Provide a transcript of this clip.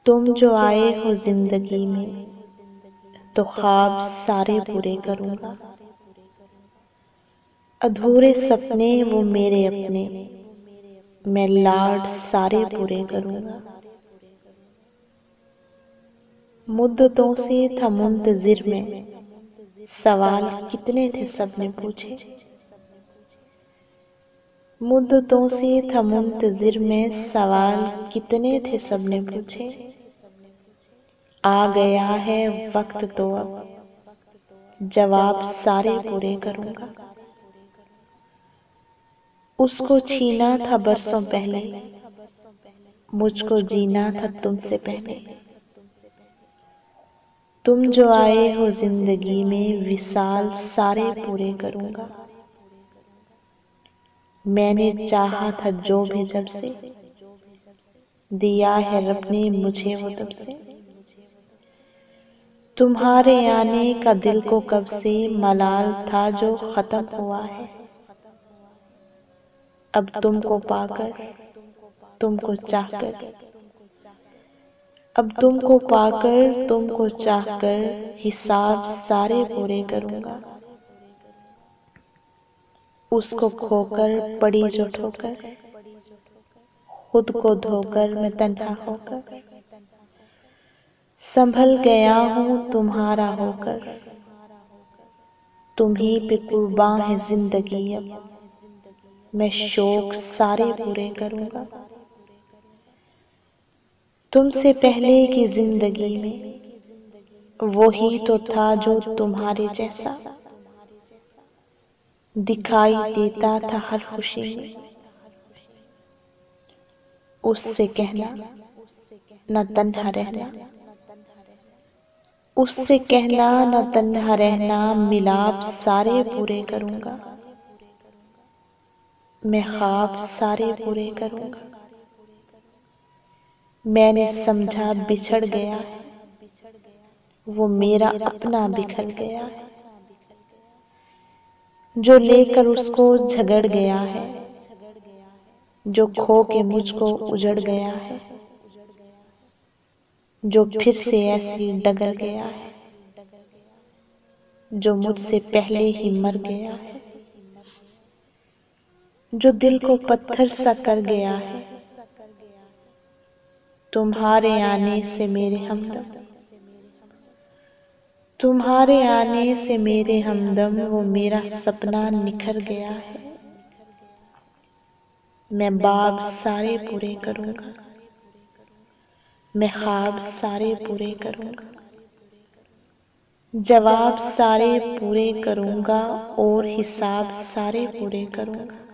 तुम जो आए हो जिंदगी में तो ख्वाब सारे पूरे करूंगा। अधूरे सपने वो मेरे अपने, मैं लाड सारे पूरे करूंगा। मुद्दतों से था मुंतजिर में, सवाल कितने थे सबने पूछे। मुद्दतों से था मुंतजिर में, सवाल कितने थे सबने पूछे। आ गया है वक्त तो अब जवाब सारे पूरे करूंगा। उसको छीना था बरसों पहले, मुझको जीना था तुमसे पहले। तुम जो आए हो जिंदगी में, विसाल सारे पूरे करूंगा। मैंने चाहा था जो भी जब से, दिया है रब ने मुझे वो तब से। तुम्हारे आने का दिल को कब से मलाल था जो खत्म हुआ है। अब तुमको पाकर, तुमको चाहकर, अब तुमको पाकर तुमको चाहकर हिसाब सारे पूरे करूंगा। उसको खोकर पड़ी जो ठोकर, खुद को धोकर मैं तन्हा होकर। संभल गया हूँ तुम्हारा होकर, तुम्ही पे कुर्बान है जिंदगी अब, मैं शौक सारे पूरे करूंगा। तुमसे पहले की जिंदगी में वो ही तो था जो तुम्हारे जैसा, दिखाई देता था हर खुशी में। उससे कहना न तन्हा रहना, उससे कहना न तन्हा रहना, मिलाप सारे पूरे करूंगा। मैं ख्वाब सारे पूरे करूंगा। मैंने समझा बिछड़ गया है, वो मेरा अपना बिखर गया है। जो लेकर उसको झगड़ गया है, जो खो के मुझको उजड़ गया है। जो फिर से ऐसी डगर गया है, जो मुझसे पहले ही मर गया है। जो दिल को पत्थर सा कर गया है, तुम्हारे आने से मेरे हमदम, तुम्हारे आने से मेरे हमदम, वो मेरा सपना निखर गया है। मैं बाब सारे पूरे करूंगा, मैं ख्वाब सारे पूरे करूंगा। जवाब सारे पूरे करूंगा और हिसाब सारे पूरे करूंगा।